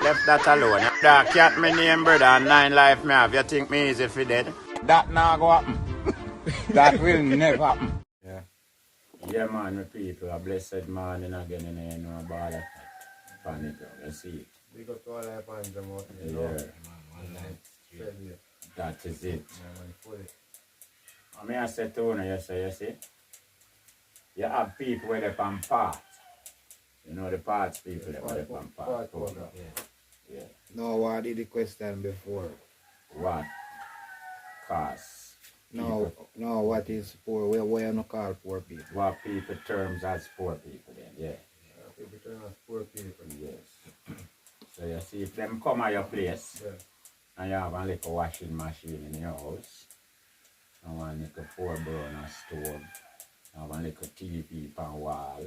Left that alone. That cat me name, brother, and 9 life me have. You think me easy for dead? That not go happen. That will never happen. Yeah. Yeah, man, my people. A blessed morning again in the no ball of panic. You see it. We got to all our fans them out. Yeah. That is it. I mean, I said to you see, you have people where they on part. You know the parts people that where they on part. Yeah. No, what did the question before? What? Cause. No, what is poor? Where you not call poor people? What people terms as poor people then, yeah. People terms as poor people. Yes. So you see, if them come at your place, and you have a little washing machine in your house, and one little 4-burner stove, have a little TV pan wall,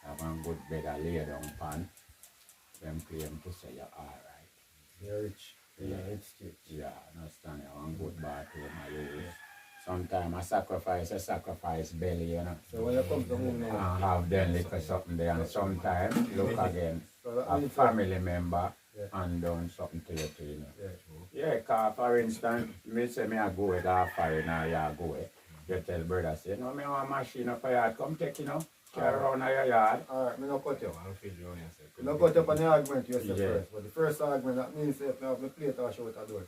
have a good bed of lay down pan, them claim to say you're alright. You're rich. Yeah, yeah, understand, you have a good bathroom I use. Sometimes I sacrifice belly, you know. So when you come to home now, and have them little something there, and sometimes look again, a family member and done something to you too, you know. Yeah, cause for instance, me say me I go with a fire now, you go with. You tell brother, say, no, me want a machine up your yard, come take, you know, carry around your yard. Alright, me not cut you. You not cut up on the argument yourself first, but the first argument, that means if you have the plate or show it a door.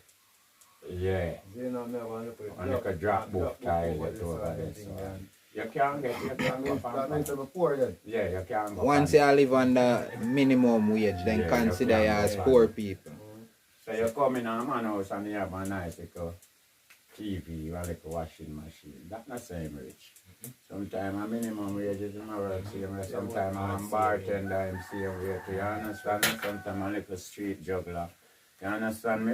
Yeah. You know, me have a little and like a drop book tile over there. So. You can't get that means to be poor then. Yeah, you can't go. Once you live on the minimum wage, then consider you as poor people. So you come in a man house and you have a nice little TV or like a washing machine. That's not same rich. Sometimes a minimum wage is in my work same way. Sometimes I'm a bartender, I'm same way too. You understand me? Sometimes I'm a little street juggler. You understand me?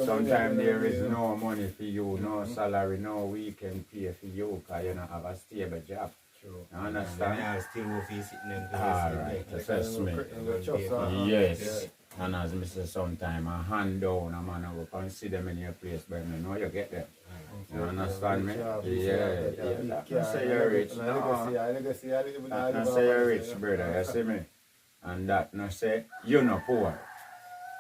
Sometimes there is no money for you, no salary, no weekend pay for you because you don't have a stable job. True. You understand? I still will be sitting in the Alright, that's me. Yes. And as I say, sometimes a hand down, a man will consider them in your place, but you know you get them. You understand me? Yeah. That's say you're rich. No. That's say you're rich, brother. You see me? And that not say you're not poor.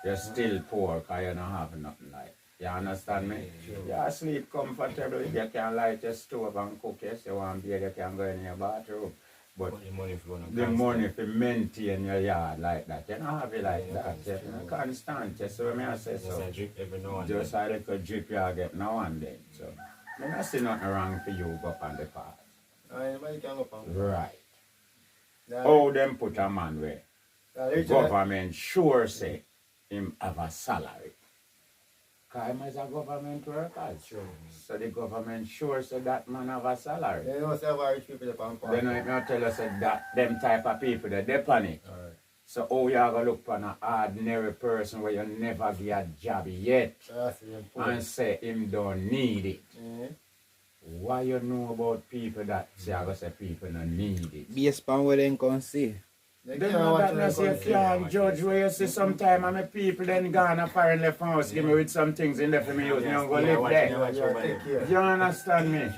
You're still poor because you don't have nothing like. You understand me? You sleep comfortably. You can light your stove and cook. Yes, you want beer, you can go in your bathroom. But the money for maintain your yard like that, you don't have it like that. You constant. So I say so. Just a little drip you get now and then. So I don't see nothing wrong for you go up on the path. Right. How them put a man where government sure say him have a salary. Because him is a government worker. So the government sure say that man have a salary. They don't say rich people upon part. Then I tell us that them type of people that they panic. So how you gonna look for an ordinary person where you never get a job yet and say him don't need it? Why you know about people that say I go say people don't need it? Based on what they can see. Then you can't judge where you see sometime and my people then gone a foreign left house, give me with some things in there for me use, me don't go live there. You understand me?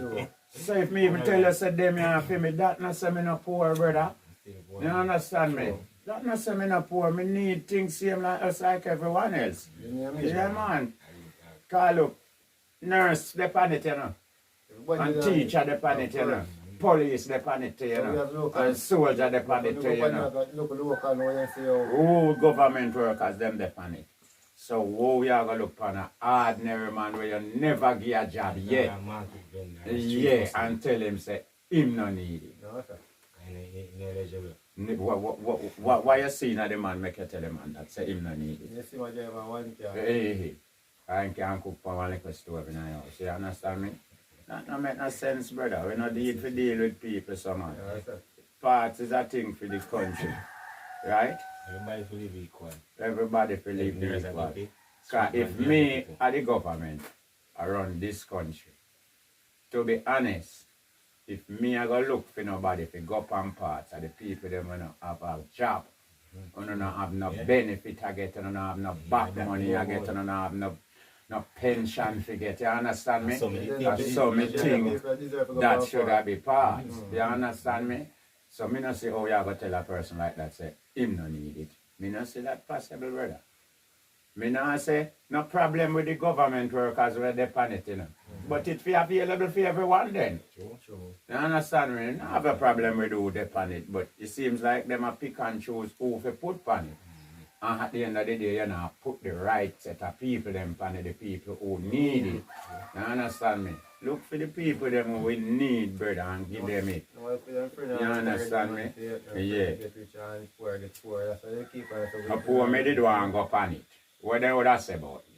So if me even tell you say them you for me, that not say me no poor, brother. You understand me? That not say me no poor, me need things same like us like everyone else. Yeah man. Call up nurse the planet, you know. And teacher the planet, you know. Police the planet, you know, and soldier the planet, you know. All government workers, them the planet. So, who you are going to look for an ordinary man where you never get a job yet? Yeah, and tell him, say, him no need it. Why you seeing the man make you tell the man that, say, him no need it? You see what you have one car. Hey, I can't cook for one little stove in the house, you understand me? That don't make no sense, brother. We not deal with people so much. Parts is a thing for the country. Right? Everybody feel live equal. Everybody feel live equal. Because if me are the government around this country, to be honest, if me I go look for nobody if go up on parts of the people them will not have a job, will not have no benefit I get, will not have no back money I get, will not have no pension to get, you understand me? That's so me think that should be part. You understand me? So me not say, oh, you have to tell a person like that, say, him no need it. Me not say that possible, brother. Me not say no problem with the government workers where they pan it, you know. But it be available for everyone then. True. You understand me? I have a problem with who they pan it, but it seems like them a pick and choose who to put pan it. And at the end of the day, you know, put the right set of people them pan it, the people who need it. You understand me? Look for the people them who we need, brother, and give them it. You understand me? Yeah. A poor me did want go pan it. What they would have say about it?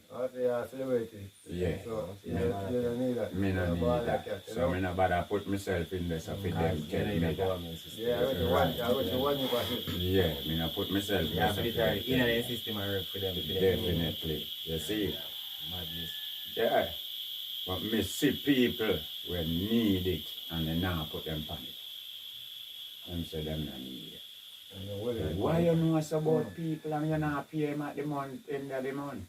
Yeah. So, you don't need that. Me no need that. So me no bother put myself in there so for them tell me that. Yeah, I got the one you got it. Yeah, me no put myself in Yeah, there. but So it's in the system I work for them. definitely. You see? Madness. Yeah. But me see people who need it and they now put them on it. Them say them no need it. Why you know so about people and you not pay them at the month, end of the month?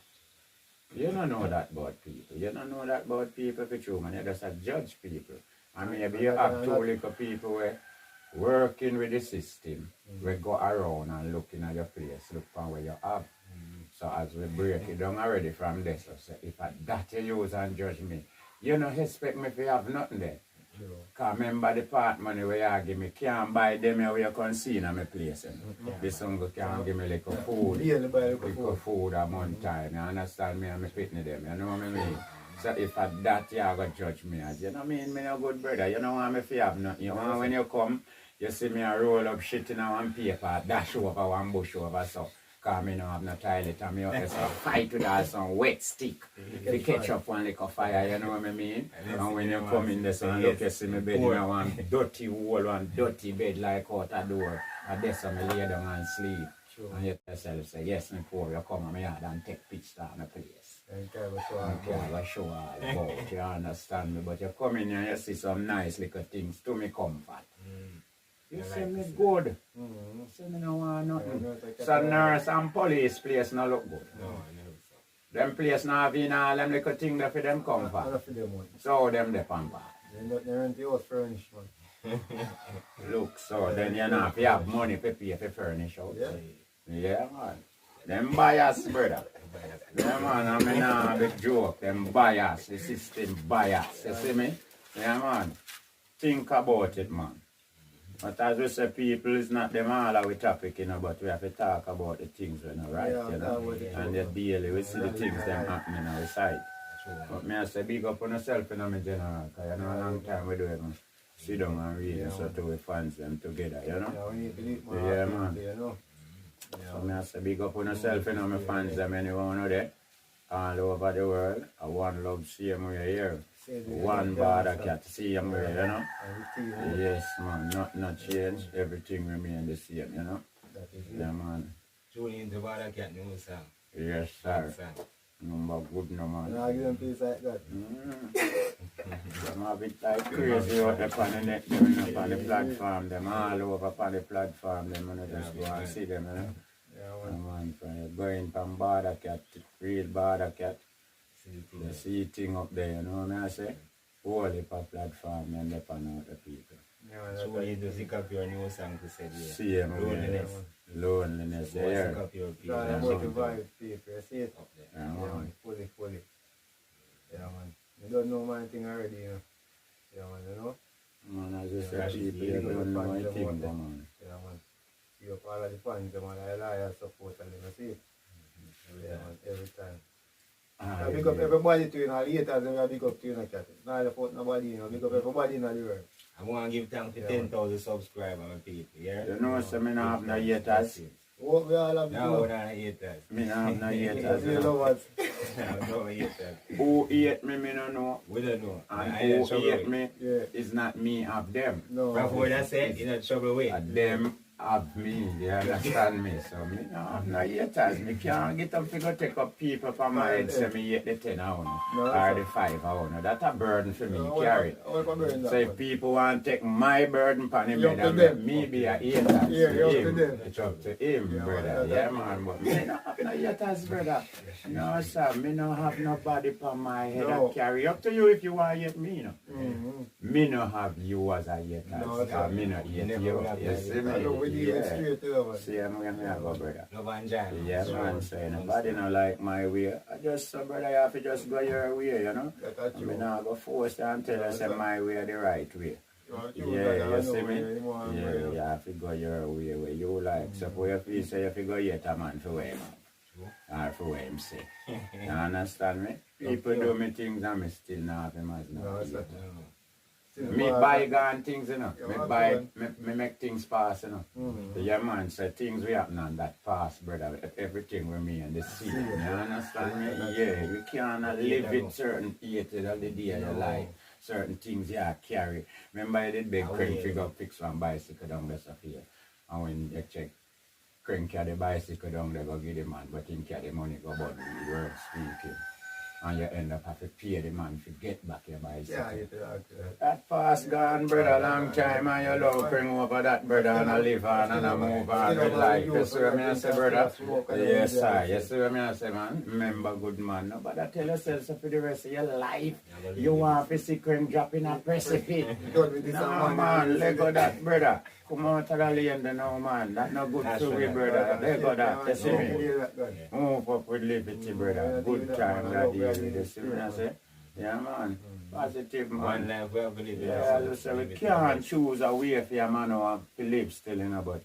You don't know that about people. You don't know that about people for true, man. You just a judge people. And maybe you have two little people where working with the system, we go around and looking at your place, look for where you have. So as we break it down already from this, so say, if I that you use and judge me, you don't expect me to have nothing there. Because remember the part money where you give me, can't buy them where you can see in my place. This uncle can't give me little food. Little food at one time. You understand me and me pitney them. You know what I mean? So if at that you go judge me as, you know what I mean? Me no good brother. You know what I mean? Have nothing. You know when you come, you see me a roll up shit in one paper, dash over one bush over so. Because I don't have no toilet and I have to fight with all some wet stick to catch up one like a fire, you know what I mean? And when you come in there and look, you see me bed in one dirty wall, one dirty bed like out a door. And that's how I lay down and sleep. And you yourself say, yes, me poor, you come to my yard and take pictures of my place. And I show all about, you understand me? But you come in here and you see some nice little things to me comfort. You say me good. You say me no want nothing. So nurse and police place no look good. No, I never saw. Them place now have in all them little things that for them comfort. So them they pamper. They rent the house furnished, man. Look, so then you know if you have money to pay for furnish out. Yeah, man. Them bias, brother. Yeah, man, I mean a big joke. Them bias, the system bias. You see me? Yeah, man. Think about it, man. But as we say, people is not them all our topic, you know, but we have to talk about the things, you know, right? You know? And the daily, we see the things them happening on the side. But me I say, big up on yourself, you know, me general, because you know, a long time we do it, man. Sit down and read and so to we fans them together, you know? Yeah, we need to leave, man. Yeah, man. You know? So me I say, big up on yourself, you know, my fans them, anyone know that? All over the world, a one love same way here. One bother cat same way, you know? Yes, man, not change, everything remain the same, you know? Yeah, man. Tune into Bada Cat new song. Yes, sir. Number good, no, man. And I give them peace like that. Them have it like crazy out there on the net, them, you know, on the platform, them all over on the platform, them, you know, just go and see them, you know? Yeah, Man, from going from Bada Cat, real Bada Cat, you see thing up there, you know what I say? Whole heap of platform and they pan out the people. So when you do pick up your new song to say, yeah. See them, Loneliness. Loneliness, So yeah. pick up your people. trying to motivate people, you see it? Up there. Yeah, Yeah, man. man, fully. Yeah, man. You don't know my thing already, you know? Yeah, man, you know? Man, as you Yeah, say, people, yeah, you don't know yeah, anything, yeah. man. Yeah, man. You have all of the fans, them, and I lie support and you see it? Yeah, man, every time. I big up everybody to you, and haters, I big up to you, Cat. Not the fault nobody, you know, big up everybody in the world. I want to give thanks to 10,000 subscribers, my people, yeah? You know, so me not have no haters. What we all have to No, do? we're not haters. Me not have no As haters. you You know know. what? No haters. Who hate me don't know. We don't know. And I in who trouble hate with. me Yeah. is not me of them. No. From what I said, in a trouble way. Them have me, you understand me? So me no have no haters. Me can't get up to go take up people from my head say me hate the 10 hour or the 5 hour. That's a burden for me to carry. So if people want to take my burden upon him, You up to then them. me be a hater. Yeah, you up to him. them. It's up to him, Yeah, brother. man, Yeah, man. But me no have no haters, brother. No, sir. Me no have nobody upon my head No. that carry. Up to you if you want to hate me, you know. Mm-hmm. Me no have you as a hater. No, Because me no hate never you. will have You that see hater. me? We we deal with straight over. Same way me I go, brother. Love and joy. Yeah, man, so nobody not like my way. I just, brother, you have to just go your way, you know. I mean, I go force and tell us that my way the right way. Yeah, you see me? Yeah, you have to go your way where you like. Suppose if you say if you go yet a man for where him out. Or for where him say. You understand me? People do me things and me still not have him as no. Me bygone things, you know. Me make things pass, you know. So yeah, man, so things we happen on that past, brother. Everything with me and the sea. You understand me? Yeah, we can't live with certain hatred of the day of your life. Certain things you carry. Remember I did big Crank figure fix one bicycle down there here. And when you check Crank carry the bicycle down there, go give the man, but him carry the money go about the word speaking. And you end up having to pay the man to get back your bicycle. That past gone, brother, long time, and you love bring over that, brother, and I live on and I move on with life. You see what I say, brother? Yes, sir. You see what I say, man? Remember, good man. Nobody tell yourself so for the rest of your life. You want to see Crank drop in a precipice. No, man, let go that, brother. Come out of the lane now, man. That's not good to we, brother. Let go that. You see me? Move up with liberty, brother. Good time that deal with this. See what I say? Yeah, man. Positive, man. One life we believe. Yeah, so we can't choose a way for a man to live still, you know, but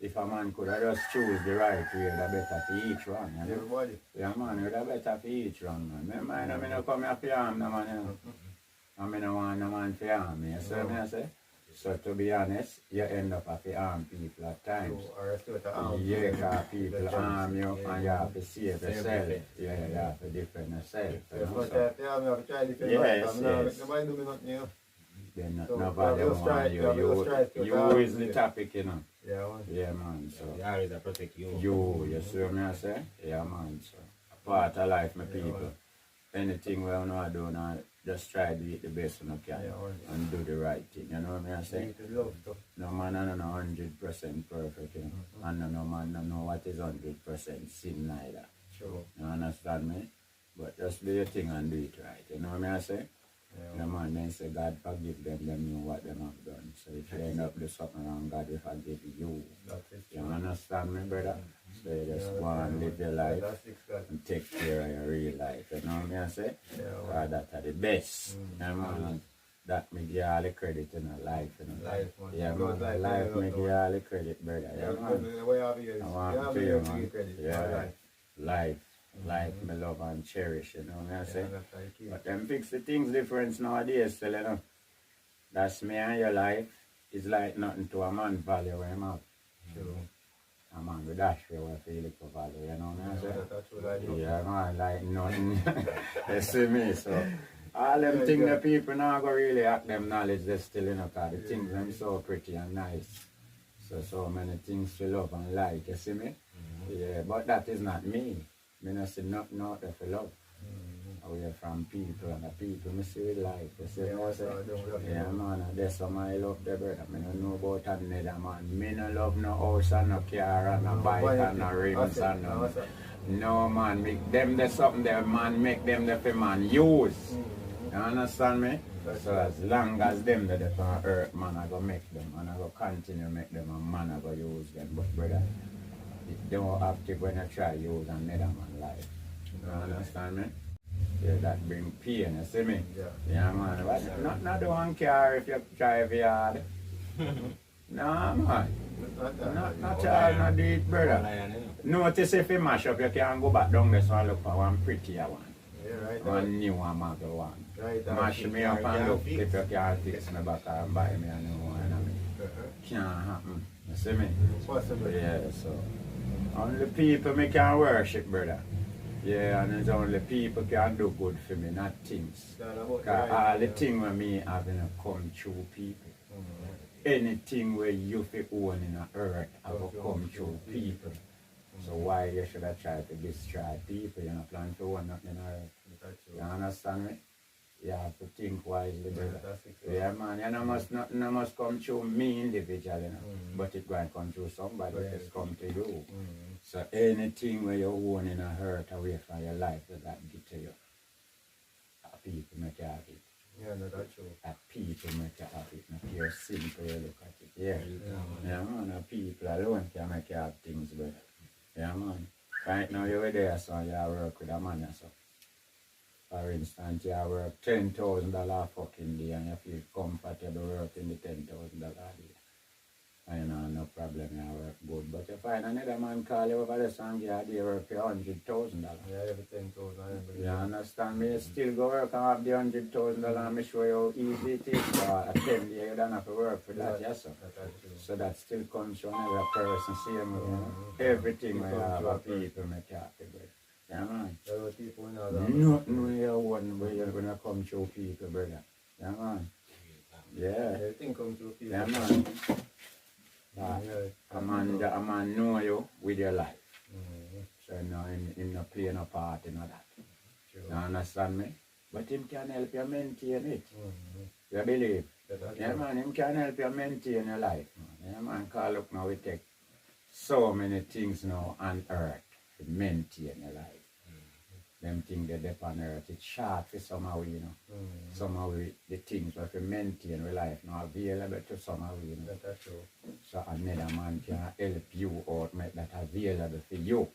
if a man could have just choose the right way, the better for each one, you know? Everybody. Yeah, man, the better for each one, man. Remember, I don't come here for harm, no, man, you know? I don't want no man for harm me, you see what I say? So to be honest, you end up having to harm people at times. Yeah, because people harm you and you have to save yourself. Yeah, you have to defend yourself. Yes. Nobody do me nothing, you know. Then nobody want you. You is the topic, you know. Yeah, man. So You always protect you. you see what I say? Yeah, man. So a part of life, my people. Anything we want to do now, just try to do it the best you can and do the right thing. You know what I say? No man is 100% perfect, you know. And no man don't know what is 100% sin neither. Sure. You understand me? But just do your thing and do it right. You know what I say? No man then say God forgive them know what them have done. So if you end up doing something wrong, God will forgive you. You understand me, brother? So you just go and live your life and take care of your real life. You know what I say? God, that's the best. You know, man, that me give all the credit in our life. You know? Yeah, man. Life me give all the credit, brother. Yeah, man. I want to you, man. Yeah, life. Life me love and cherish, you know what I say? But them fix the things different nowadays still, you know. That's me and your life is like nothing to a man value where I'm at. A man with dash for what feel for value, you know what I say? Yeah, man, like nothing. You see me, so all them things the people now go really act them knowledge they still, you know, because the things them so pretty and nice. So many things to love and like, you see me? Yeah, but that is not me. I don't see nothing out there for love. Away from people and the people I see with life. You see what I say? Yeah, man, and that's why I love the brother. I don't know about another man. Me no love no house and no car and no bike and no rims and no. No man, make them there's something there, man, make them the for man use. You understand me? So as long as them that on earth, man, I go make them and I go continue make them and man I go use them. But brother, you don't have to when you try use another man life. You understand me? Yeah, that bring pain, you see me? Yeah, man. But not don't care if you drive hard. No, man. Not all, not do it, brother. Notice if you mash up, you can go back down there and look for one prettier one. One new one, model one. Mash me up and look if you can fix me back and buy me a new one. Can't happen. You see me? Yeah, so. Only people me can worship, brother. Yeah, and it's only people can do good for me, not things. Because all the things with me having to come through people. Anything where you feel own in the earth have to come through people. So why you should have tried to destroy people? You're not planning to own nothing in the earth. You understand me? You have to think wisely, brother. Yeah, man, you know, nothing must come through me individually, you know, but it going to come through somebody else come to you. So anything where you own in a hurt away from your life, that get to you. People make you have it. Yeah, no, that's true. That people make you have it. Not pure simple you look at it. Yeah. Yeah, man. The people alone can make you have things better. Yeah, man. Right now you're there, so you work with a man, so. For instance, you work $10,000 fucking day and you feel comfortable working the $10,000 day. And you know, no problem, you work good. But you find another man call you over the song, you day work for $100,000. Yeah, every 10,000. You understand me? You still go work and have the $100,000 and me show you how easy it is. For a 10 day, you don't have to work for that, yes, sir. So that still comes from every person, same way, you know? Everything we have, people make happy with. Yeah, man. Nothing where you want when you come through people, brother. Yeah, man. Yeah. Everything comes through people. Yeah, man. A man know you with your life. So no, him not play no part in that. You understand me? But him can help you maintain it. You believe? Yeah, man, him can help you maintain your life. Man. Yeah, man, cause look now, we take so many things now on earth to maintain your life. Them things that dep on earth, it's short for somehow, you know. Somehow the things that we maintain our life now available to somehow, you know. That's true. So another man can help you out, make that available for you.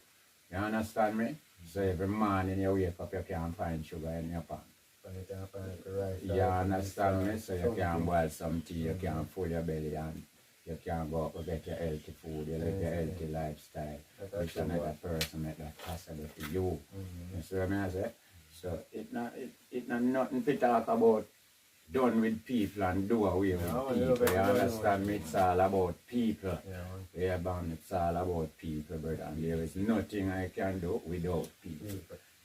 You understand me? So every morning you wake up, you can find sugar in your pan. You understand me? So you can boil some tea, you can fill your belly and you can go up and get your healthy food, you live your healthy lifestyle. Which another person make that possible for you. You see what I say? So it's not nothing to talk about done with people and do away with people. You understand me? It's all about people. Yeah, man, it's all about people, brother. And there is nothing I can do without people.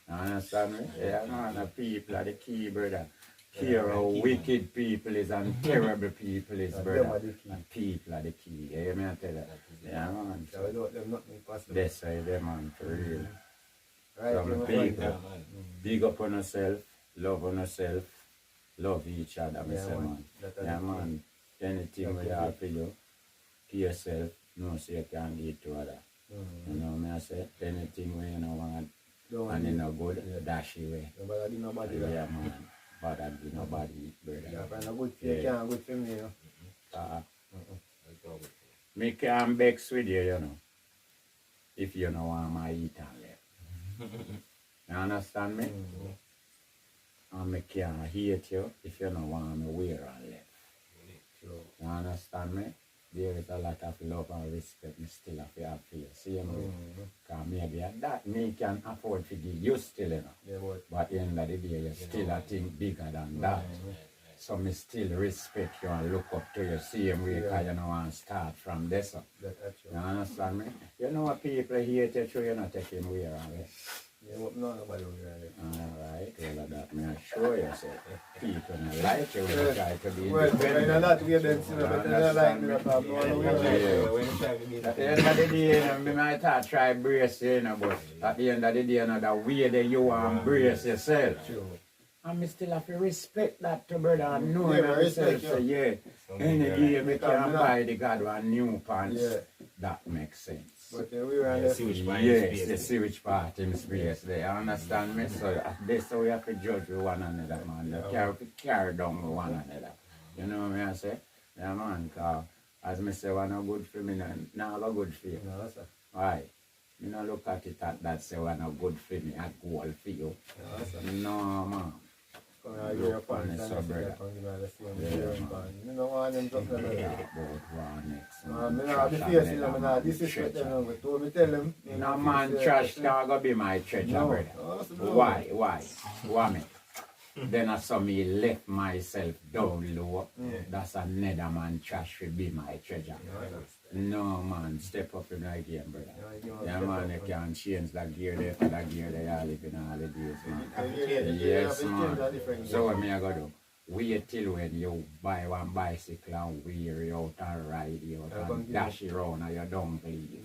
You understand me? Yeah, man, the people are the key, brother. Hear how wicked people is and terrible people is, brother. And people are the key. Yeah, me I tell you. Yeah, man. So without them, nothing possible. That's why them, man, for real. Right, Some people, big up on yourself, love on yourself, love each other, me say, man. Yeah, man. Anything we have for you, to yourself, no say you can give to other. You know me I say? Anything we you know want and you know good, dash away. Nobody, yeah, man. But I do nobody, brother. Yeah, but a good for you, can't good for me, you know. Me can vex with you, you know. If you know want my eat and left. You understand me? And me can hate you if you don't want me wear and left. You understand me? There is a lot of love and respect me still have to have for you. See me? Because maybe at that me can afford to give you still, you know. But at the end of the day, you still a thing bigger than that. So me still respect you and look up to you same way because you know want to start from this. You understand me? You know what people hate you, so you're not taking wear and left. Yeah, but no, nobody will hear it. Alright, well that may I show you, so people don't like you when you try to be Well, independent. in that way, then, but they don't like me, because no one will hear it. At the end of the day, you know, me might have try brace you, you know, but at the end of the day, you know, the way that you want to brace yourself. And me still have to respect that to brother and know myself, so yeah, any day me can buy the God one new pants, that makes sense. But we were on the Yes, the see which part in space there, you understand me? So this how we have to judge with one another, man. You carry down with one another. You know what I say? Yeah, man, because as me say, one no good for me, now no good for you. No, sir. Why? You know look at it at that say one no good for me, a goal for you. No, sir. No, man. Look on it, so brother. You know what I'm talking about? I have the face in them, I disrespect them, but told me tell them. No man trash can go be my treasure, brother. Why? Why me? Then I saw me left myself down low. That's another man trash will be my treasure. No man, step up in that game, brother. Yeah man, you can change that gear there for that gear there, you live in all the days, man. Yes, man. So what me I go do? Wait till when you buy one bicycle and wear you out and ride you out and dash you around and you don't bleed.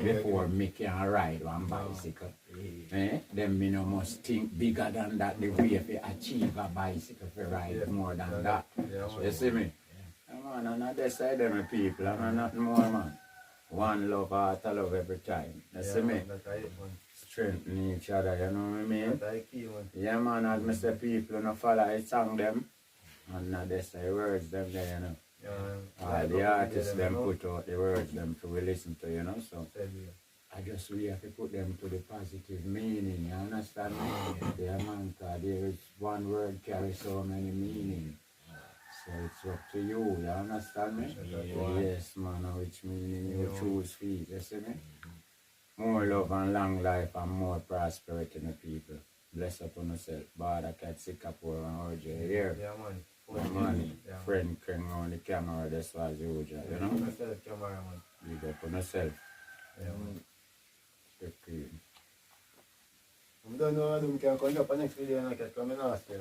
Before me can ride one bicycle. Then me no must think bigger than that, the way to achieve a bicycle to ride more than that. You see me? Man, and I decide them people, and nothing more, man. One love, heart, I love every time. You see me? Strengthen each other, you know what I mean? Yeah, man, as me say, people no follow I song them. And that's the words them there, you know. Yeah, The artists them put out the words them to we listen to, you know. So Tell you. I just really have to put them to the positive meaning, you understand me? Yeah, man, 'cause there is one word carries so many meanings. So it's up to you, you understand me? Yes, man, which meaning you choose for it, you see me? More love and long life and more prosperity in the people. Bless up on yourself. Bada cat Singapore and OJ here. Yeah, man. My man, friend came on the camera, that's why usual, you know? Myself, cameraman. Big up on yourself. Yeah, man. Stay clean. I don't know how to do. We can come up next video and I can come in and ask you.